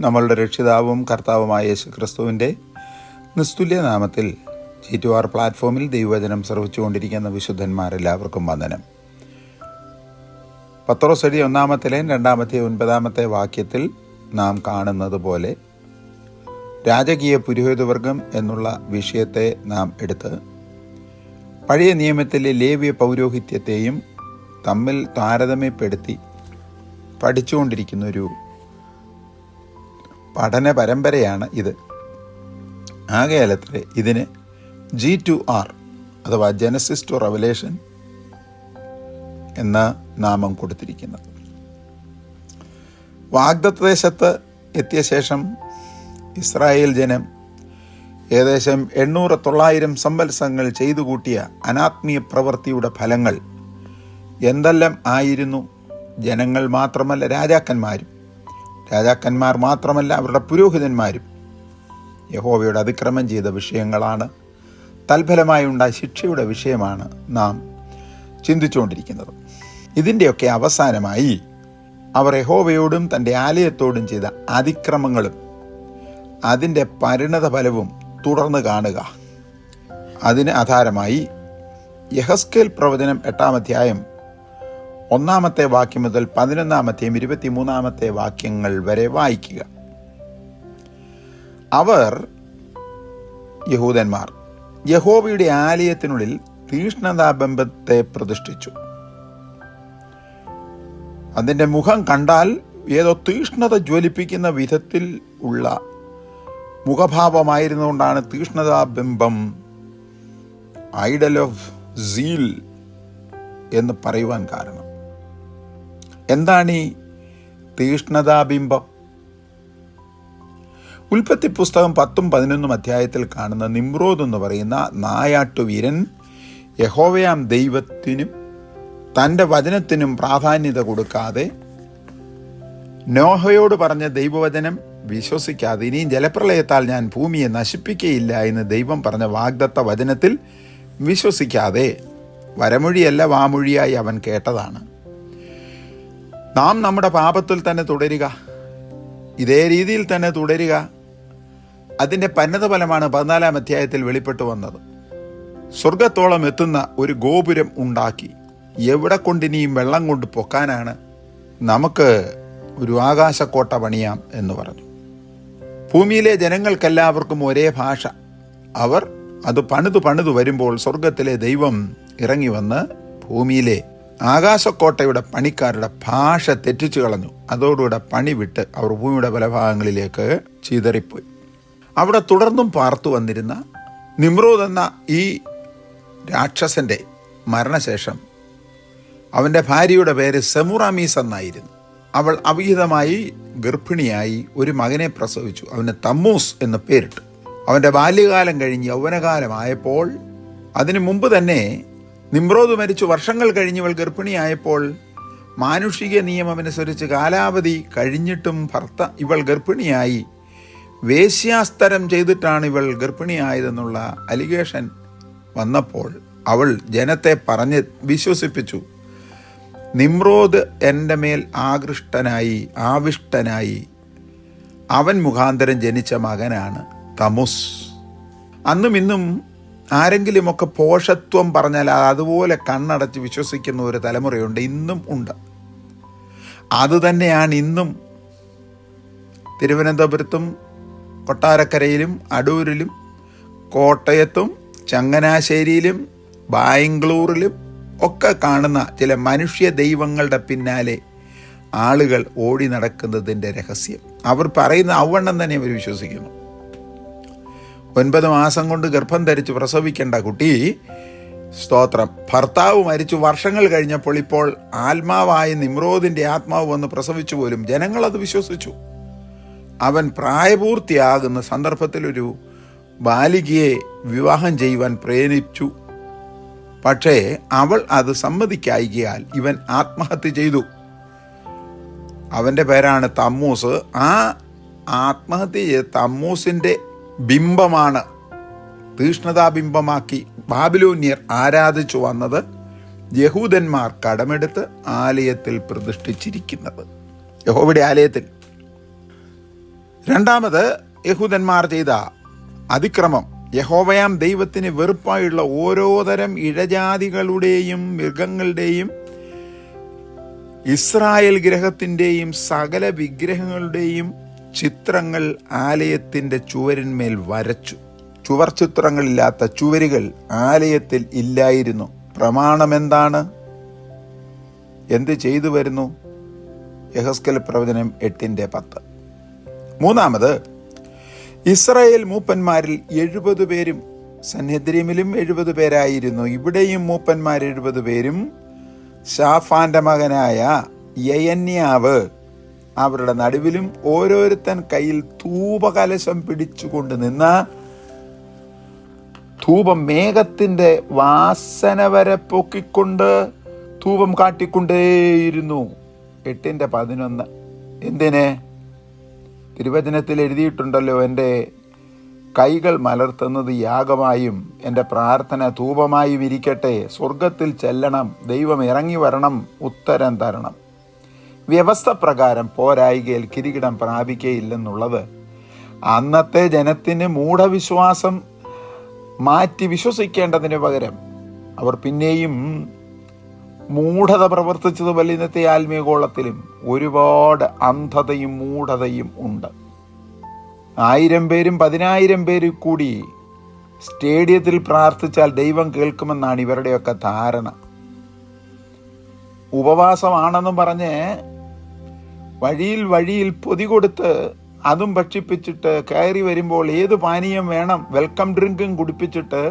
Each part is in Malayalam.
നമ്മളുടെ രക്ഷിതാവും കർത്താവുമായ യേശു ക്രിസ്തുവിൻ്റെ നിസ്തുല്യ നാമത്തിൽ G2R പ്ലാറ്റ്ഫോമിൽ ദൈവവചനം ശ്രവിച്ചുകൊണ്ടിരിക്കുന്ന വിശുദ്ധന്മാരെല്ലാവർക്കും വന്ദനം. പത്രോസ് എഴുതിയ 1-2 വാക്യത്തിൽ നാം കാണുന്നത് പോലെ രാജകീയ പുരോഹിതവർഗം എന്നുള്ള വിഷയത്തെ നാം എടുത്ത് പഴയ നിയമത്തിലെ ലേവ്യ പൗരോഹിത്യത്തെയും തമ്മിൽ താരതമ്യപ്പെടുത്തി പഠിച്ചുകൊണ്ടിരിക്കുന്നൊരു പഠന പരമ്പരയാണ് ഇത്. ആകയാലത്രേ ഇതിന് G2R അഥവാ ജനസിസ് ടു റെവലേഷൻ എന്ന നാമം കൊടുത്തിരിക്കുന്നത്. വാഗ്ദത്തദേശത്ത് എത്തിയ ശേഷം ഇസ്രായേൽ ജനം ഏകദേശം 800-900 സംവത്സരങ്ങൾ ചെയ്തു കൂട്ടിയ അനാത്മീയ പ്രവൃത്തിയുടെ ഫലങ്ങൾ എന്തെല്ലാം ആയിരുന്നു? ജനങ്ങൾ മാത്രമല്ല, രാജാക്കന്മാർ മാത്രമല്ല, അവരുടെ പുരോഹിതന്മാരും യഹോവയുടെ അതിക്രമം ചെയ്ത വിഷയങ്ങളാണ്. തൽഫലമായി ഉണ്ടായ ശിക്ഷയുടെ വിഷയമാണ് നാം ചിന്തിച്ചുകൊണ്ടിരിക്കുന്നത്. ഇതിൻ്റെയൊക്കെ അവസാനമായി അവർ യഹോവയോടും തൻ്റെ ആലയത്തോടും ചെയ്ത അതിക്രമങ്ങളും അതിൻ്റെ പരിണത ഫലവും തുടർന്ന് കാണുക. അതിന് ആധാരമായി യെഹെസ്കേൽ പ്രവചനം 8-ാം അധ്യായം 1-ാമത്തെ വാക്യം മുതൽ 11-ാമത്തെയും 23-ാമത്തെ വാക്യങ്ങൾ വരെ വായിക്കുക. അവർ യഹൂദന്മാർ യഹോവയുടെ ആലയത്തിനുള്ളിൽ തീഷ്ണതാബിംബത്തെ പ്രതിഷ്ഠിച്ചു. അതിൻ്റെ മുഖം കണ്ടാൽ ഏതോ തീഷ്ണത ജ്വലിപ്പിക്കുന്ന വിധത്തിൽ ഉള്ള മുഖഭാവമായിരുന്നുകൊണ്ടാണ് തീഷ്ണതാബിംബം, ഐഡൽ ഓഫ് സീൽ എന്ന് പറയുവാൻ കാരണം. എന്താണ് ഈ തീഷ്ണതാബിംബം? ഉൽപ്പത്തി പുസ്തകം 10-11 അധ്യായത്തിൽ കാണുന്ന നിമ്രോദ് എന്ന് പറയുന്ന നായാട്ടുവീരൻ യഹോവയാം ദൈവത്തിനും തൻ്റെ വചനത്തിനും പ്രാധാന്യത കൊടുക്കാതെ നോഹയോട് പറഞ്ഞ ദൈവവചനം വിശ്വസിക്കാതെ ഇനിയും ജലപ്രളയത്താൽ ഞാൻ ഭൂമിയെ നശിപ്പിക്കുകയില്ല എന്ന് ദൈവം പറഞ്ഞ വാഗ്ദത്ത വചനത്തിൽ വിശ്വസിക്കാതെ വരമൊഴിയല്ല വാമൊഴിയായി അവൻ കേട്ടതാണ്. നാം നമ്മുടെ പാപത്തിൽ തന്നെ തുടരുക, ഇതേ രീതിയിൽ തന്നെ തുടരുക. അതിൻ്റെ പരിണതഫലമാണ് 14-ാം അധ്യായത്തിൽ വെളിപ്പെട്ടു വന്നത്. സ്വർഗത്തോളം എത്തുന്ന ഒരു ഗോപുരം ഉണ്ടാക്കി എവിടെ കൊണ്ടിനിയും വെള്ളം കൊണ്ട് പൊക്കാനാണ്? നമുക്ക് ഒരു ആകാശക്കോട്ട പണിയാം എന്ന് പറഞ്ഞു. ഭൂമിയിലെ ജനങ്ങൾക്കെല്ലാവർക്കും ഒരേ ഭാഷ. അവർ അത് പണിതു വരുമ്പോൾ സ്വർഗത്തിലെ ദൈവം ഇറങ്ങി വന്ന് ഭൂമിയിലെ ആകാശക്കോട്ടയുടെ പണിക്കാരുടെ ഭാഷ തെറ്റിച്ചു കളഞ്ഞു. അതോടുകൂടെ പണി വിട്ട് അവർ ഭൂമിയുടെ പല ഭാഗങ്ങളിലേക്ക് ചിതറിപ്പോയി. അവിടെ തുടർന്നും പാർത്തു വന്നിരുന്ന നിമ്രോദ് എന്ന ഈ രാക്ഷസന്റെ മരണശേഷം അവൻ്റെ ഭാര്യയുടെ പേര് സെമുറാമീസ് എന്നായിരുന്നു. അവൾ അവിഹിതമായി ഗർഭിണിയായി ഒരു മകനെ പ്രസവിച്ചു. അവന് തമ്മൂസ് എന്ന് പേരിട്ടു. അവൻ്റെ ബാല്യകാലം കഴിഞ്ഞ് യൗവനകാലമായപ്പോൾ, അതിനു മുമ്പ് തന്നെ നിമ്രോദ് മരിച്ചു വർഷങ്ങൾ കഴിഞ്ഞ് ഇവൾ ഗർഭിണിയായപ്പോൾ, മാനുഷിക നിയമമനുസരിച്ച് കാലാവധി കഴിഞ്ഞിട്ടും ഇവൾ ഗർഭിണിയായി, വേശ്യാസ്തരം ചെയ്തിട്ടാണ് ഇവൾ ഗർഭിണിയായതെന്നുള്ള അലിഗേഷൻ വന്നപ്പോൾ അവൾ ജനത്തെ പറഞ്ഞ് വിശ്വസിപ്പിച്ചു. നിമ്രോദ് എൻ്റെ മേൽ ആവിഷ്ടനായി അവൻ മുഖാന്തരം ജനിച്ച മകനാണ് തമുസ്. അന്നും ഇന്നും ആരെങ്കിലുമൊക്കെ പോഷത്വം പറഞ്ഞാൽ അതുപോലെ കണ്ണടച്ച് വിശ്വസിക്കുന്ന ഒരു തലമുറയുണ്ട്, ഇന്നും ഉണ്ട്. അതുതന്നെയാണ് ഇന്നും തിരുവനന്തപുരത്തും കൊട്ടാരക്കരയിലും അടൂരിലും കോട്ടയത്തും ചങ്ങനാശ്ശേരിയിലും ബാംഗ്ലൂരിലും ഒക്കെ കാണുന്ന ചില മനുഷ്യ ദൈവങ്ങളുടെ പിന്നാലെ ആളുകൾ ഓടി നടക്കുന്നതിൻ്റെ രഹസ്യം. അവർ പറയുന്ന ഔവണ്ണം തന്നെ അവർ വിശ്വസിക്കുന്നു. 9 മാസം കൊണ്ട് ഗർഭം ധരിച്ച് പ്രസവിക്കേണ്ട കുട്ടി, സ്തോത്രം, ഭർത്താവ് മരിച്ചു വർഷങ്ങൾ കഴിഞ്ഞപ്പോൾ ഇപ്പോൾ ആത്മാവായ നിമ്രോദിൻ്റെ ആത്മാവ് വന്ന് പ്രസവിച്ചു പോലും ജനങ്ങളത് വിശ്വസിച്ചു. അവൻ പ്രായപൂർത്തിയാകുന്ന സന്ദർഭത്തിൽ ഒരു ബാലികയെ വിവാഹം ചെയ്യുവാൻ പ്രേരിപ്പിച്ചു. പക്ഷേ അവൾ അത് സമ്മതിക്കായികയാൽ ഇവൻ ആത്മഹത്യ ചെയ്തു. അവൻ്റെ പേരാണ് തമ്മൂസ്. ആ ആത്മഹത്യ ചെയ്ത തമ്മൂസിൻ്റെ ബിംബമാണ് തീഷ്ണതാബിംബമാക്കി ബാബിലോന്യർ ആരാധിച്ചു വന്നത് യഹൂദന്മാർ രണ്ടാമത്, യഹൂദന്മാർ ചെയ്ത അതിക്രമം. യഹോവയാം ദൈവത്തിന് വെറുപ്പായുള്ള ഓരോതരം ഇഴജാതികളുടെയും മൃഗങ്ങളുടെയും ഇസ്രായേൽ ഗ്രഹത്തിൻ്റെയും സകല വിഗ്രഹങ്ങളുടെയും ചിത്രങ്ങൾ ആലയത്തിൻ്റെ ചുവരിന്മേൽ വരച്ചു. ചുവർ ചിത്രങ്ങളില്ലാത്ത ചുവരുകൾ ആലയത്തിൽ ഇല്ലായിരുന്നു. പ്രമാണം എന്താണ്? എന്ത് ചെയ്തു വരുന്നു? യെഹെസ്കേൽ പ്രവചനം 8:10. മൂന്നാമത്, ഇസ്രായേൽ മൂപ്പന്മാരിൽ 70 പേരും, സന്ഹെദ്രീമിലും 70 പേരായിരുന്നു, ഇവിടെയും മൂപ്പന്മാർ 70 പേരും, ശാഫാന്റെ മകനായ യയന്യാവ് അവരുടെ നടുവിലും ഓരോരുത്തൻ കയ്യിൽ ധൂപകലശം പിടിച്ചുകൊണ്ട് നിന്ന ധൂപം മേഘത്തിന്റെ വാസന വരെ പൊക്കിക്കൊണ്ട് ധൂപം കാട്ടിക്കൊണ്ടേയിരുന്നു. 8:11. എന്തിന്? തിരുവചനത്തിൽ എഴുതിയിട്ടുണ്ടല്ലോ, എൻ്റെ കൈകൾ മലർത്തുന്നത് യാഗമായും എൻ്റെ പ്രാർത്ഥന ധൂപമായും ഇരിക്കട്ടെ. സ്വർഗത്തിൽ ചെല്ലണം, ദൈവം ഇറങ്ങി വരണം, ഉത്തരം തരണം. വ്യവസ്ഥ പ്രകാരം പോരായികയിൽ കിരീടം പ്രാപിക്കുകയില്ലെന്നുള്ളത് അന്നത്തെ ജനത്തിന് മൂഢവിശ്വാസം മാറ്റി വിശ്വസിക്കേണ്ടതിന് പകരം അവർ പിന്നെയും മൂഢത പ്രവർത്തിച്ചതുപോലെ ഇന്നത്തെ ആത്മീയഗോളത്തിലും ഒരുപാട് അന്ധതയും മൂഢതയും ഉണ്ട്. 1000 പേരും 10,000 പേരും കൂടി സ്റ്റേഡിയത്തിൽ പ്രാർത്ഥിച്ചാൽ ദൈവം കേൾക്കുമെന്നാണ് ഇവരുടെയൊക്കെ ധാരണ. ഉപവാസമാണെന്നും പറഞ്ഞ് വഴിയിൽ പൊതി കൊടുത്ത് അതും ഭക്ഷിപ്പിച്ചിട്ട് കയറി വരുമ്പോൾ ഏത് പാനീയം വേണം, വെൽക്കം ഡ്രിങ്കും കുടിപ്പിച്ചിട്ട്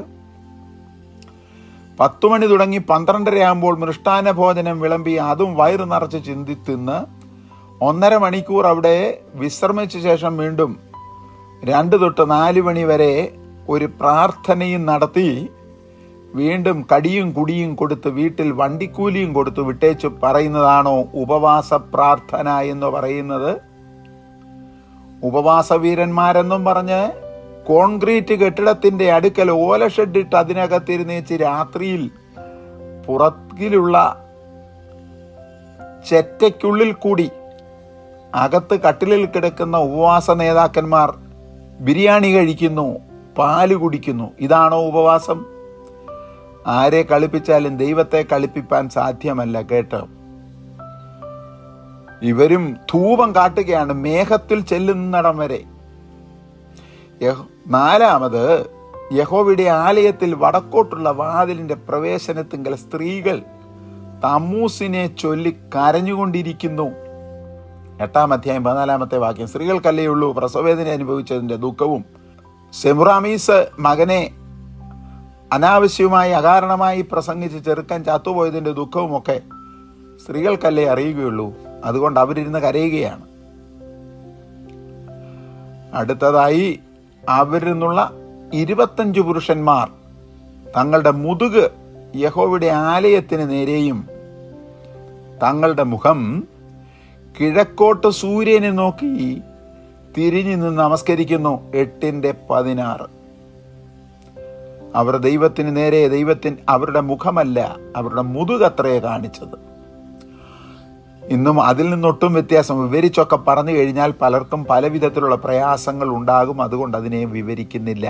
10 മണി തുടങ്ങി 12:30 ആകുമ്പോൾ മൃഷ്ടാന്ന ഭോജനം വിളമ്പി അതും വയറ് നിറച്ച് ചിന്തിത്തിന്ന് 1.5 മണിക്കൂർ അവിടെ വിശ്രമിച്ച ശേഷം വീണ്ടും 2 തൊട്ട് 4 മണി വരെ ഒരു പ്രാർത്ഥനയും നടത്തി വീണ്ടും കടിയും കുടിയും കൊടുത്ത് വീട്ടിൽ വണ്ടിക്കൂലിയും കൊടുത്ത് വിട്ടേച്ച് പറയുന്നതാണോ ഉപവാസ പ്രാർത്ഥന എന്ന് പറയുന്നത്? ഉപവാസ വീരന്മാരെന്നും പറഞ്ഞ് കോൺക്രീറ്റ് കെട്ടിടത്തിന്റെ അടുക്കൽ ഓല ഷെഡിട്ട് അതിനകത്തിരുന്നേച്ച് രാത്രിയിൽ പുറത്തിലുള്ള ചെറ്റയ്ക്കുള്ളിൽ കൂടി അകത്ത് കട്ടിലിൽ കിടക്കുന്ന ഉപവാസ നേതാക്കന്മാർ ബിരിയാണി കഴിക്കുന്നു, പാല് കുടിക്കുന്നു. ഇതാണോ ഉപവാസം? ആരെ കളിപ്പിച്ചാലും ദൈവത്തെ കളിപ്പിക്കാൻ സാധ്യമല്ല. കേട്ടോ, ഇവരും ധൂപം കാട്ടുകയാണ് മേഘത്തിൽ ചെല്ലുന്നിടം വരെ. നാലാമത്, യഹോവയുടെ ആലയത്തിൽ വടക്കോട്ടുള്ള വാതിലിന്റെ പ്രവേശനത്തിങ്കൽ സ്ത്രീകൾ തമ്മൂസിനെ ചൊല്ലി കരഞ്ഞുകൊണ്ടിരിക്കുന്നു. 8-ാം അധ്യായം 14-ാമത്തെ വാക്യം. സ്ത്രീകൾക്കല്ലേ ഉള്ളൂ പ്രസവവേദന അനുഭവിച്ചതിന്റെ ദുഃഖവും സെമുറാമീസ് മകനെ അനാവശ്യമായി അകാരണമായി പ്രസംഗിച്ച് ചെറുക്കൻ ചത്തുപോയതിന്റെ ദുഃഖവുമൊക്കെ സ്ത്രീകൾക്കല്ലേ അറിയുകയുള്ളൂ. അതുകൊണ്ട് അവരിരുന്ന് കരയുകയാണ്. അടുത്തതായി, അവരിൽ നിന്നുള്ള 25 പുരുഷന്മാർ തങ്ങളുടെ മുതുക് യഹോവയുടെ ആലയത്തിന് നേരെയും തങ്ങളുടെ മുഖം കിഴക്കോട്ട് സൂര്യനെ നോക്കി തിരിഞ്ഞു നിന്ന് നമസ്കരിക്കുന്നു. 8:16. അവർ ദൈവത്തിന് നേരെ അവരുടെ മുഖമല്ല, അവരുടെ മുതുകത്രയെ കാണിച്ചത്. ഇന്നും അതിൽ നിന്നൊട്ടും വ്യത്യാസം. വിവരിച്ചൊക്കെ പറഞ്ഞു കഴിഞ്ഞാൽ പലർക്കും പല വിധത്തിലുള്ള പ്രയാസങ്ങൾ ഉണ്ടാകും. അതുകൊണ്ട് അതിനെ വിവരിക്കുന്നില്ല.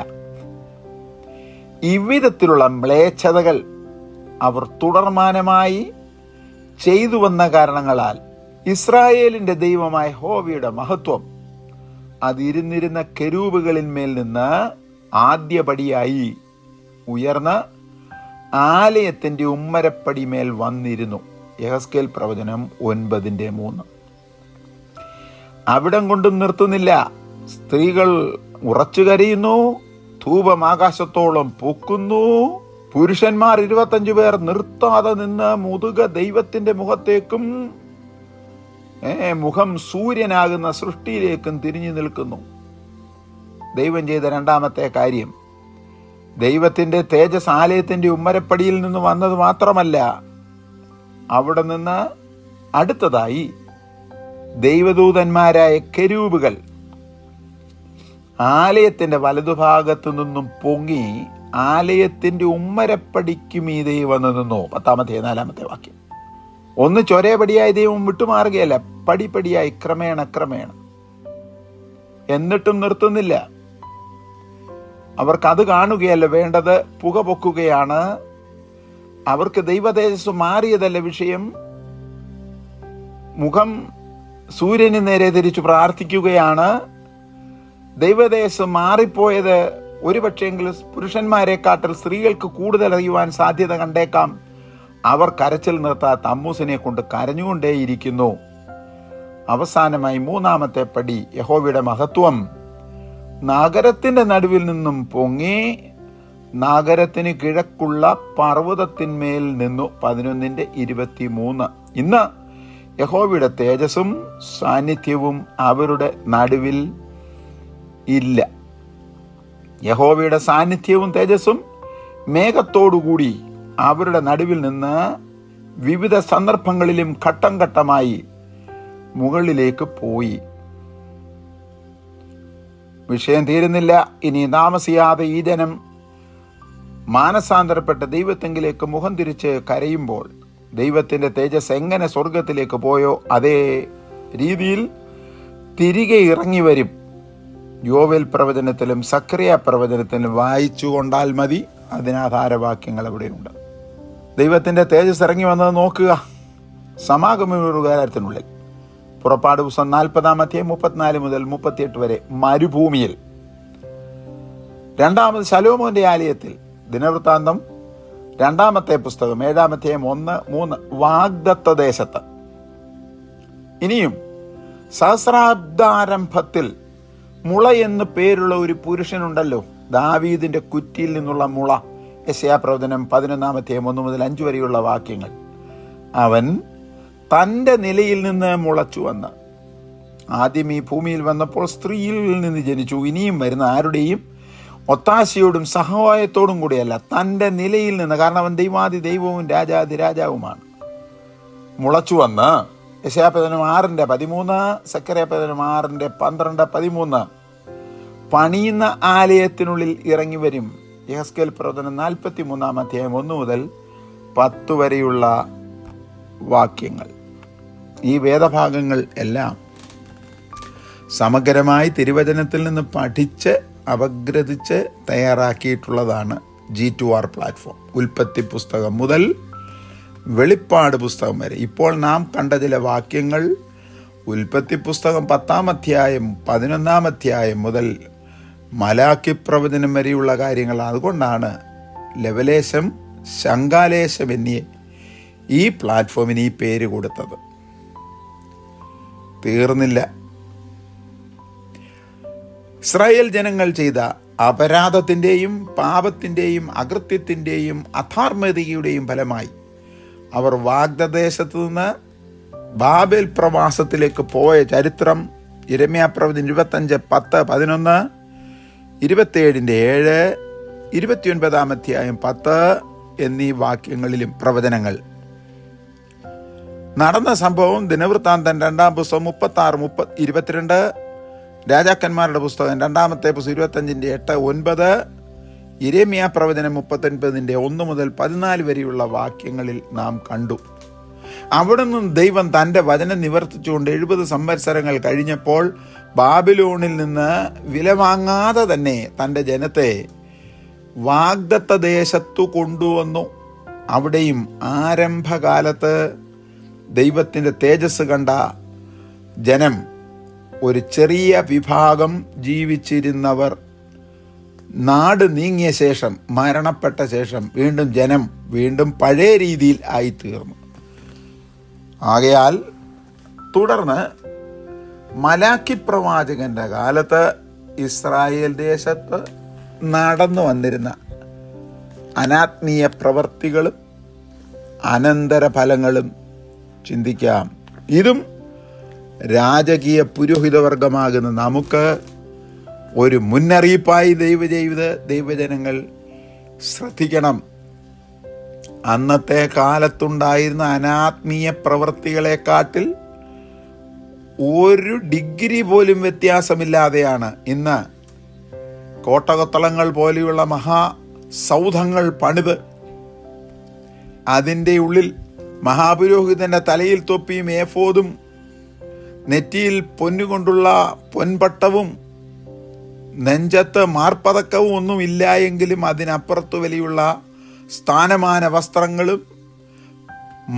ഇவ்விധത്തിലുള്ള മ്ലേച്ഛതകൾ അവർ തുടർമാനമായി ചെയ്തു വന്ന കാരണങ്ങളാൽ ഇസ്രായേലിന്റെ ദൈവമായ യഹോവയുടെ മഹത്വം അതിരുന്നിരുന്ന കെരൂബുകളിന്മേൽ നിന്ന് ആദ്യപടിയായി ഉയർന്ന് ആലയത്തിന്റെ ഉമ്മരപ്പടിമേൽ വന്നിരുന്നു. യെഹെസ്കേൽ പ്രവചനം 9:3. അവിടം കൊണ്ടും നിർത്തുന്നില്ല. സ്ത്രീകൾ ഉറച്ചു കരയുന്നു, ധൂപം ആകാശത്തോളം പൊക്കുന്നു. പുരുഷന്മാർ 25 പേർ നിർത്താതെ നിന്ന് മുതുക ദൈവത്തിന്റെ മുഖത്തേക്കും മുഖം സൂര്യനാകുന്ന സൃഷ്ടിയിലേക്കും തിരിഞ്ഞു നിൽക്കുന്നു. ദൈവം ചെയ്ത രണ്ടാമത്തെ കാര്യം, ദൈവത്തിന്റെ തേജസ് ആലയത്തിന്റെ ഉമ്മരപ്പടിയിൽ നിന്ന് വന്നത് മാത്രമല്ല, അവിടെ നിന്ന് അടുത്തതായി ദൈവദൂതന്മാരായ കെരൂബുകൾ ആലയത്തിന്റെ വലതുഭാഗത്തു നിന്നും പൊങ്ങി ആലയത്തിന്റെ ഉമ്മരപ്പടിക്ക് മീതെ വന്നു നിന്നു. 10-ാമത്തെ വാക്യം. ഒന്ന് ചൊരേപടിയായി ദൈവം വിട്ടുമാറുകയല്ല, പടിപടിയായി ക്രമേണ എന്നിട്ടും നിർത്തുന്നില്ല. അവർക്കത് കാണുകയല്ല വേണ്ടത്, പുക പൊക്കുകയാണ്. അവർക്ക് ദൈവതേജസ് മാറിയതല്ല വിഷയം, മുഖം സൂര്യന് നേരെ തിരിച്ചു പ്രാർത്ഥിക്കുകയാണ്. ദൈവതേജസ് മാറിപ്പോയത് ഒരുപക്ഷെങ്കിലും പുരുഷന്മാരെക്കാട്ടിൽ സ്ത്രീകൾക്ക് കൂടുതൽ അറിയുവാൻ സാധ്യത കണ്ടേക്കാം. അവർ കരച്ചിൽ നിർത്താത്ത അമ്മൂസിനെ കൊണ്ട് കരഞ്ഞുകൊണ്ടേയിരിക്കുന്നു. അവസാനമായി മൂന്നാമത്തെ പടി, യഹോവയുടെ മഹത്വം നഗരത്തിന്റെ നടുവിൽ നിന്നും പൊങ്ങി നഗരത്തിന് കിഴക്കുള്ള പർവ്വതത്തിന്മേൽ നിന്നു. 11:23. ഇന്ന് യഹോവയുടെ തേജസ്സും സാന്നിധ്യവും അവരുടെ നടുവിൽ ഇല്ല. യഹോവയുടെ സാന്നിധ്യവും തേജസ്സും മേഘത്തോടുകൂടി അവരുടെ നടുവിൽ നിന്ന് വിവിധ സന്ദർഭങ്ങളിലും ഘട്ടം ഘട്ടമായി മുകളിലേക്ക് പോയി. വിഷയം തീരുന്നില്ല. ഇനി താമസിയാതെ ഈ ജനം മാനസാന്തരപ്പെട്ട് ദൈവത്തെങ്കിലേക്ക് മുഖം തിരിച്ച് കരയുമ്പോൾ ദൈവത്തിന്റെ തേജസ് എങ്ങനെ സ്വർഗത്തിലേക്ക് പോയോ അതേ രീതിയിൽ തിരികെ ഇറങ്ങി വരും. യോവേൽ പ്രവചനത്തിലും സക്കറിയ പ്രവചനത്തിലും വായിച്ചു കൊണ്ടാൽ മതി. അതിനാധാരവാക്യങ്ങൾ അവിടെയുണ്ട്. ദൈവത്തിന്റെ തേജസ് ഇറങ്ങി വന്നത് നോക്കുക. സമാഗമകൂടാരത്തിനുള്ളിൽ പുറപ്പാട് പുസ്തകം 40 34 മുതൽ 38 വരെ മരുഭൂമിയിൽ. രണ്ടാമത് ശലോമോന്റെ ആലയത്തിൽ. ദിനവൃത്താന്തം 2 പുസ്തകം 7 1-3 വാഗ്ദത്ത ദേശത്ത്. ഇനിയും സഹസ്രാബ്ദാരംഭത്തിൽ മുള എന്ന് പേരുള്ള ഒരു പുരുഷനുണ്ടല്ലോ, ദാവീദിന്റെ കുറ്റിയിൽ നിന്നുള്ള മുള. യെശയ്യാ പ്രവചനം 11 1 മുതൽ 5 വരെയുള്ള വാക്യങ്ങൾ. അവൻ തൻ്റെ നിലയിൽ നിന്ന് മുളച്ചു വന്ന് ആദ്യം ഈ ഭൂമിയിൽ വന്നപ്പോൾ സ്ത്രീയിൽ നിന്ന് ജനിച്ചു. ഇനിയും വരുന്ന ആരുടെയും ഒത്താശയോടും സഹായത്തോടും കൂടിയല്ല, തൻ്റെ നിലയിൽ നിന്ന്. കാരണം അവൻ ദൈവാദി ദൈവവും രാജാതിരാജാവുമാണ്. മുളച്ചു വന്ന് യെശയ്യാ പ്രവചനം 6:13, സക്കറിയ പ്രവചനം 6:12-13 പണിയുന്ന ആലയത്തിനുള്ളിൽ ഇറങ്ങി വരും. യെഹെസ്കേൽ പ്രവചനം 43 1 മുതൽ 10 വരെയുള്ള വാക്യങ്ങൾ. ഈ വേദഭാഗങ്ങൾ എല്ലാം സമഗ്രമായി തിരുവചനത്തിൽ നിന്ന് പഠിച്ച് അപഗ്രഥിച്ച് തയ്യാറാക്കിയിട്ടുള്ളതാണ് G2R പ്ലാറ്റ്ഫോം. ഉൽപ്പത്തി പുസ്തകം മുതൽ വെളിപ്പാട് പുസ്തകം വരെ. ഇപ്പോൾ നാം കണ്ട ചില വാക്യങ്ങൾ ഉൽപ്പത്തി പുസ്തകം 10 അധ്യായം 11 അധ്യായം മുതൽ മലാക്കി പ്രവചനം വരെയുള്ള കാര്യങ്ങൾ. അതുകൊണ്ടാണ് ലവലേശം, ശങ്കാലേശം എന്നീ ഈ പ്ലാറ്റ്ഫോമിന് ഈ പേര് കൊടുത്തത്. തീർന്നില്ല. ഇസ്രായേൽ ജനങ്ങൾ ചെയ്ത അപരാധത്തിൻ്റെയും പാപത്തിൻ്റെയും അകൃത്യത്തിൻ്റെയും അധാർമ്മികതയുടെയും ഫലമായി അവർ വാഗ്ദദേശത്ത് നിന്ന് ബാബേൽ പ്രവാസത്തിലേക്ക് പോയ ചരിത്രം യിരെമ്യാ പ്രവചനം 25:10-11, 27:7, 29 അധ്യായം 10 എന്നീ വാക്യങ്ങളിലും പ്രവചനങ്ങൾ. നടന്ന സംഭവം ദിനവൃത്താന്തം 2 പുസ്തകം 36-22, രാജാക്കന്മാരുടെ പുസ്തകം 2 പുസ്തകം 25:8-9, യിരെമ്യാ പ്രവചനം 39 1 മുതൽ 14 വരെയുള്ള വാക്യങ്ങളിൽ നാം കണ്ടു. അവിടെ നിന്നും ദൈവം തൻ്റെ വചനം നിവർത്തിച്ചുകൊണ്ട് 70 സംവത്സരങ്ങൾ കഴിഞ്ഞപ്പോൾ ബാബിലോണിൽ നിന്ന് വില വാങ്ങാതെ തന്നെ തൻ്റെ ജനത്തെ വാഗ്ദത്ത ദേശത്തു കൊണ്ടുവന്നു. അവിടെയും ആരംഭകാലത്ത് ദൈവത്തിൻ്റെ തേജസ് കണ്ട ജനം, ഒരു ചെറിയ വിഭാഗം ജീവിച്ചിരുന്നവർ, നാട് നീങ്ങിയ ശേഷം, മരണപ്പെട്ട ശേഷം ജനം വീണ്ടും പഴയ രീതിയിൽ ആയിത്തീർന്നു. ആകയാൽ തുടർന്ന് മലാക്കി പ്രവാചകന്റെ കാലത്ത് ഇസ്രായേൽ ദേശത്ത് നടന്നു വന്നിരുന്ന അനാത്മീയ പ്രവർത്തികളും അനന്തരഫലങ്ങളും ചിന്തിക്കാം. ഇതും രാജകീയ പുരോഹിതവർഗമാകുന്ന നമുക്ക് ഒരു മുന്നറിയിപ്പായി ദൈവജനങ്ങൾ ശ്രദ്ധിക്കണം. അന്നത്തെ കാലത്തുണ്ടായിരുന്ന അനാത്മീയ പ്രവൃത്തികളെക്കാട്ടിൽ 1 ഡിഗ്രി പോലും വ്യത്യാസമില്ലാതെയാണ് ഇന്ന് കോട്ടകൊത്തളങ്ങൾ പോലെയുള്ള മഹാസൗധങ്ങൾ പണിത് അതിൻ്റെ ഉള്ളിൽ മഹാപുരോഹിതന്റെ തലയിൽ തൊപ്പിയും ഏഫോദും നെറ്റിയിൽ പൊന്നുകൊണ്ടുള്ള പൊൻപട്ടവും നെഞ്ചത്ത് മാർപ്പതക്കവും ഒന്നും ഇല്ല എങ്കിലും അതിനപ്പുറത്തു വലിയുള്ള സ്ഥാനമാന വസ്ത്രങ്ങളും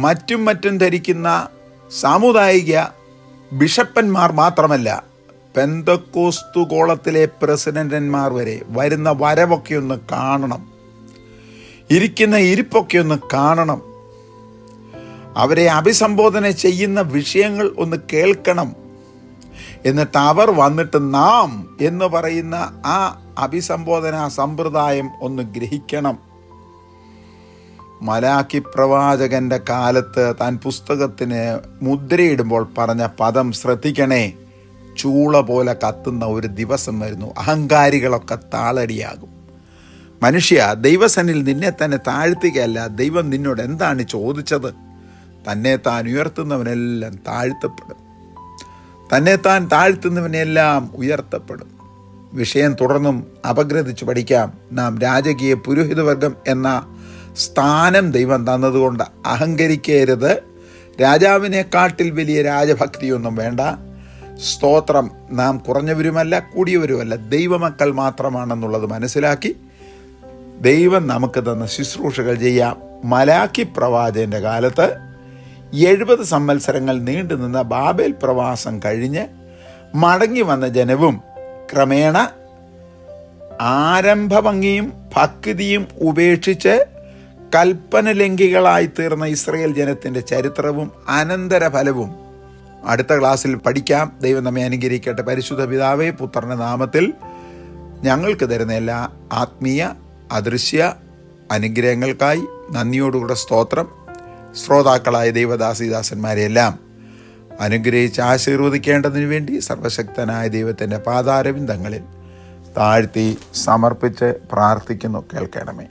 മറ്റും ധരിക്കുന്ന സാമുദായിക ബിഷപ്പന്മാർ മാത്രമല്ല, പെന്തക്കോസ്തു കോളത്തിലെ പ്രസിഡന്റന്മാർ വരെ വരുന്ന വരവൊക്കെ ഒന്ന് കാണണം, ഇരിക്കുന്ന ഇരിപ്പൊക്കെ ഒന്ന് കാണണം, അവരെ അഭിസംബോധന ചെയ്യുന്ന വിഷയങ്ങൾ ഒന്ന് കേൾക്കണം. എന്നിട്ട് അവർ വന്നിട്ട് നാം എന്ന് പറയുന്ന ആ അഭിസംബോധന സമ്പ്രദായം ഒന്ന് ഗ്രഹിക്കണം. മലാക്കി പ്രവാചകന്റെ കാലത്ത് താൻ പുസ്തകത്തിന് മുദ്രയിടുമ്പോൾ പറഞ്ഞ പദം ശ്രദ്ധിക്കണേ. ചൂള പോലെ കത്തുന്ന ഒരു ദിവസം വരുന്നു, അഹങ്കാരികളൊക്കെ താളടിയാകും. മനുഷ്യ, ദൈവസന്നിൽ നിന്നെ തന്നെ താഴ്ത്തുകയല്ല, ദൈവം നിന്നോട് എന്താണ് ചോദിച്ചത്? തന്നെ താൻ ഉയർത്തുന്നവനെല്ലാം താഴ്ത്തപ്പെടും, തന്നെ താൻ താഴ്ത്തുന്നവനെല്ലാം ഉയർത്തപ്പെടും. വിഷയം തുടർന്നും അപഗ്രഥിച്ച് പഠിക്കാം. നാം രാജകീയ പുരോഹിതവർഗം എന്ന സ്ഥാനം ദൈവം തന്നതുകൊണ്ട് അഹങ്കരിക്കരുത്. രാജാവിനെക്കാട്ടിൽ വലിയ രാജഭക്തിയൊന്നും വേണ്ട. സ്തോത്രം, നാം കുറഞ്ഞവരുമല്ല കൂടിയവരുമല്ല, ദൈവമക്കൾ മാത്രമാണെന്നുള്ളത് മനസ്സിലാക്കി ദൈവം നമുക്ക് തന്ന ശുശ്രൂഷകൾ ചെയ്യാം. മലാക്കി പ്രവാചകന്റെ കാലത്ത് 70 സംവത്സരങ്ങൾ നീണ്ടുനിന്ന ബാബേൽ പ്രവാസം കഴിഞ്ഞ് മടങ്ങി വന്ന ജനവും ക്രമേണ ആരംഭഭംഗിയും ഭക്തിയും ഉപേക്ഷിച്ച് കൽപ്പനലംഘികളായി തീർന്ന ഇസ്രയേൽ ജനത്തിൻ്റെ ചരിത്രവും അനന്തരഫലവും അടുത്ത ക്ലാസ്സിൽ പഠിക്കാം. ദൈവം നമ്മെ അനുഗ്രഹിക്കട്ടെ. പരിശുദ്ധ പിതാവേ, പുത്രന്റെ നാമത്തിൽ ഞങ്ങൾക്ക് തരുന്ന എല്ലാ ആത്മീയ അദൃശ്യ അനുഗ്രഹങ്ങൾക്കായി നന്ദിയോടുകൂടെ സ്തോത്രം. ശ്രോതാക്കളായ ദൈവദാസിദാസന്മാരെയെല്ലാം അനുഗ്രഹിച്ച് ആശീർവദിക്കേണ്ടതിനു വേണ്ടി സർവശക്തനായ ദൈവത്തിൻ്റെ പാതാരവിന്ദങ്ങളിൽ താഴ്ത്തി സമർപ്പിച്ച് പ്രാർത്ഥിക്കുന്നു. കേൾക്കണമേ.